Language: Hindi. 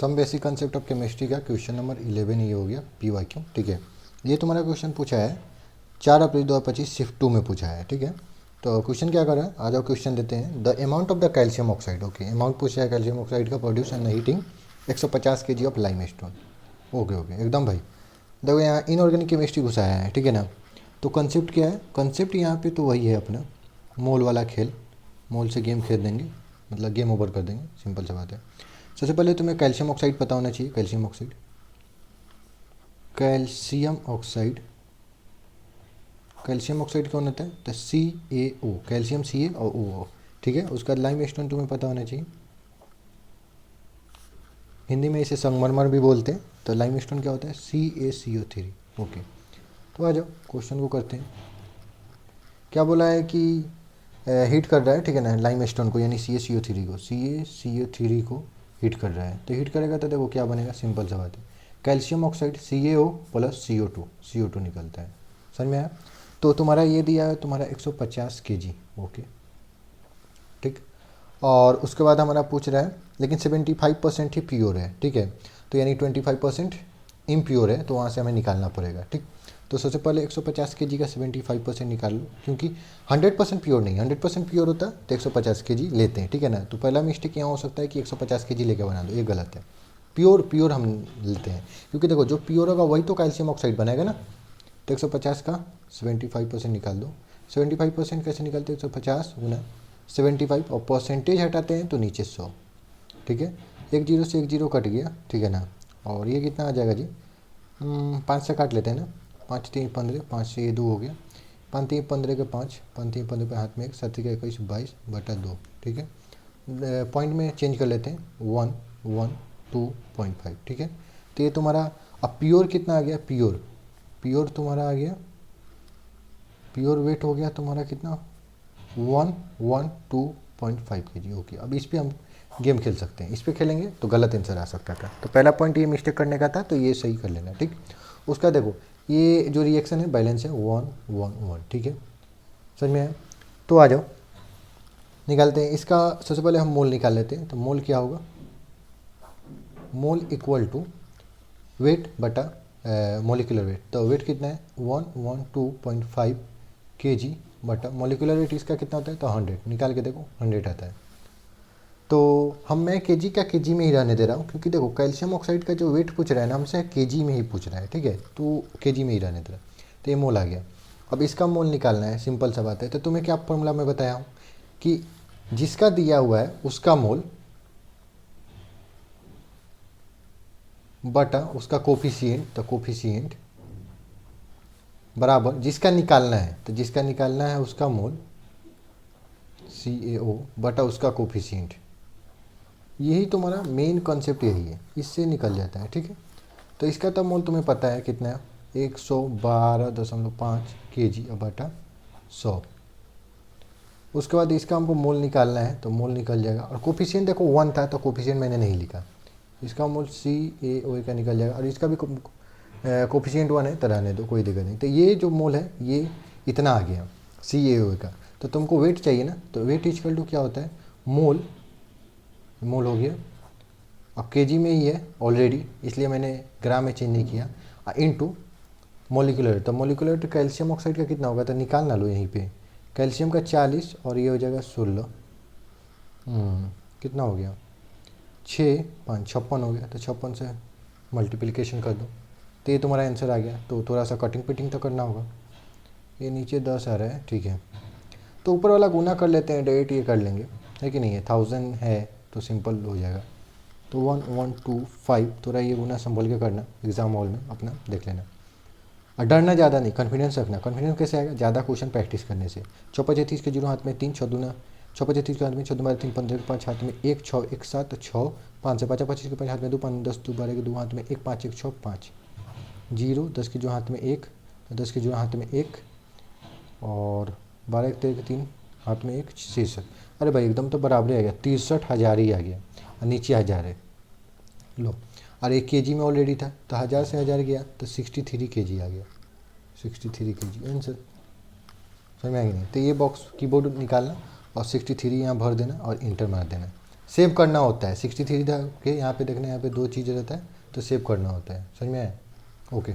Some basic concept of chemistry का क्वेश्चन नंबर 11 ये हो गया PYQ। ठीक है, ये तुम्हारा क्वेश्चन पूछा है 4 अप्रैल 2025 शिफ्ट 2 में पूछा है। ठीक है, तो क्वेश्चन क्या कर रहा है, आ जाओ क्वेश्चन देते हैं। The amount of the calcium oxide, okay amount पूछा है कैल्शियम ऑक्साइड का produce and heating 150 kg of lime stone. Okay okay एकदम भाई। देखो यहाँ इनऑर्गेनिक केमिस्ट्री घुसाया है, ठीक है ना। तो कंसेप्ट क्या है, कंसेप्ट यहाँ पे तो वही है अपना मोल वाला खेल। मोल से गेम खेल देंगे, मतलब गेम ओवर कर देंगे, सिंपल सा बात है। सबसे पहले तुम्हें कैल्शियम ऑक्साइड पता होना चाहिए। Calcium oxide, calcium oxide, calcium oxide कौन होता है, तो CaO, कैल्शियम Ca और O। ठीक है, उसका लाइम स्टोन तुम्हें पता होना चाहिए। हिंदी में इसे संगमरमर भी बोलते हैं। तो लाइम स्टोन क्या होता है, CaCO3। ओके, तो आ जाओ क्वेश्चन को करते हैं। क्या बोला है कि हीट कर रहा है, ठीक है ना, लाइम स्टोन को, यानी CaCO3 को, CaCO3 को हीट कर रहा है। तो हीट करेगा तो देखो क्या बनेगा, सिंपल सा बात है, calcium oxide CaO plus CO2 निकलता है। समझ में आया। तो तुम्हारा ये दिया है तुम्हारा 150 kg। ओके ठीक, और उसके बाद हमारा पूछ रहा है लेकिन 75% ही प्योर है। ठीक है, तो यानी 25% इम्प्योर है, तो वहाँ से हमें निकालना पड़ेगा। ठीक, तो सबसे पहले 150 kg का 75% निकाल लो, क्योंकि 100% प्योर नहीं, 100% प्योर होता तो 150 kg लेते हैं। ठीक है ना, तो पहला मिस्टेक यहाँ हो सकता है कि 150 kg लेकर बना दो, ये गलत है। प्योर हम लेते हैं, क्योंकि देखो जो प्योर होगा वही तो कैल्शियम ऑक्साइड बनेगा ना। तो 150 का 75% निकाल दो। 75% कैसे निकालते हैं, 150 गुना 75, और परसेंटेज हटाते हैं तो नीचे 100। ठीक है, एक जीरो से एक जीरो कट गया, ठीक है ना। और ये कितना आ जाएगा जी, 5 से काट लेते हैं ना, 5 3 15, 5 से ये 2 हो गया, 5 3 15 के 5, 5 3 15 पे हाथ में 1, 7 के 21, 22/2। ठीक है, पॉइंट में चेंज कर लेते हैं, 1 1 2.5। ठीक है, तो ये तुम्हारा अब प्योर कितना आ गया, प्योर तुम्हारा आ गया, प्योर वेट हो गया तुम्हारा कितना, 112.5 kg। ओके, अब इस पर हम गेम खेल सकते हैं, इस पर खेलेंगे तो गलत आंसर आ सकता था। तो पहला पॉइंट ये मिस्टेक करने का था, तो ये सही कर लेना। ठीक, उसका देखो ये जो रिएक्शन है बैलेंस है 1 1 1। ठीक है, समझ में आया। तो आ जाओ निकालते हैं इसका। सबसे पहले हम मोल निकाल लेते हैं। तो मोल क्या होगा, मोल इक्वल टू वेट बटा मोलिकुलर वेट। तो वेट कितना है, 112.5 kg बटा मोलिकुलर वेट इसका कितना होता है, तो 100 निकाल के देखो 100 आता है। तो मैं केजी का केजी में ही रहने दे रहा हूँ, क्योंकि देखो कैल्शियम ऑक्साइड का जो वेट पूछ रहा है ना हमसे, केजी में ही पूछ रहा है। ठीक है, तो केजी में ही रहने दे रहा है। तो ये मोल आ गया। अब इसका मोल निकालना है, सिंपल सा बात है। तो तुम्हें क्या फॉर्मूला में बताया हूँ कि जिसका दिया हुआ है उसका मोल बटा उसका कोफिशिएंट, तो कोफिशिएंट बराबर जिसका निकालना है, तो जिसका निकालना है उसका मोल CaO बटा उसका कोफिशिएंट। यही तुम्हारा मेन कॉन्सेप्ट यही है, इससे निकल जाता है। ठीक है, तो इसका तो मोल तुम्हें पता है कितना है, 112.5 kg बटा 100। उसके बाद इसका हमको मोल निकालना है, तो मोल निकल जाएगा। और कोफिशिएंट देखो 1 था, तो कोफिशिएंट मैंने नहीं लिखा। इसका मोल CaO का निकल जाएगा, और इसका भी कोफिशिएंट 1 है, तो रहने दो, कोई दिक्कत नहीं। तो ये जो मोल है ये इतना आ गया CaO का। तो तुमको वेट चाहिए ना, तो वेट इक्वल टू क्या होता है, मोल हो गया, अब केजी में ही है ऑलरेडी, इसलिए मैंने ग्राम में चेंज नहीं किया, इनटू मोलिकुलर। तो मोलिकुलर तो कैल्शियम ऑक्साइड का कितना होगा, तो निकालना लो यहीं पे, कैल्शियम का 40 और ये हो जाएगा 16, कितना हो गया, 6 5 56 हो गया। तो 56 से मल्टीप्लिकेशन कर दो, तो ये तुम्हारा आंसर आ गया। तो थोड़ा सा कटिंग पिटिंग तो करना होगा, ये नीचे 10 आ रहा है, ठीक है। तो ऊपर वाला गुना कर लेते हैं, डायरेक्ट ये कर लेंगे, है कि नहीं है, 1000 है तो सिंपल हो जाएगा। तो 1125, थोड़ा ये गुना संभल के करना, एग्जाम हॉल में अपना देख लेना, और डरना ज़्यादा नहीं, कॉन्फिडेंस रखना। कॉन्फिडेंस कैसे आएगा, ज़्यादा क्वेश्चन प्रैक्टिस करने से। 4 30 के 0 हाथ में 3 6 दूना, 4 30 के हाथ में 14 3 15 के 5 हाथ में 1 6 1 7 6, 5 से 5 25 के 5 हाथ में 2 5 10 2 12 के 2 हाथ में 1 5 1 6 5 0, 10 के जो हाथ में 1, 10 के जो हाथ में 1, और 12 के 13 के 3 हाथ में 1 63। अरे भाई एकदम तो बराबर आ गया, 63,000 ही आ गया, और नीचे 1000 है। लो, और एक केजी में ऑलरेडी था, तो 1000 से 1000 गया तो 63 kg आ गया, 63 kg आंसर। समझ में आ गया नहीं, तो ये बॉक्स कीबोर्ड निकालना और 63 यहाँ भर देना और इंटर मार देना। सेव करना होता है। 63 था के यहाँ पे देखना, यहाँ पे दो चीज़ें रहता है तो सेव करना होता है। समझ में आया? ओके।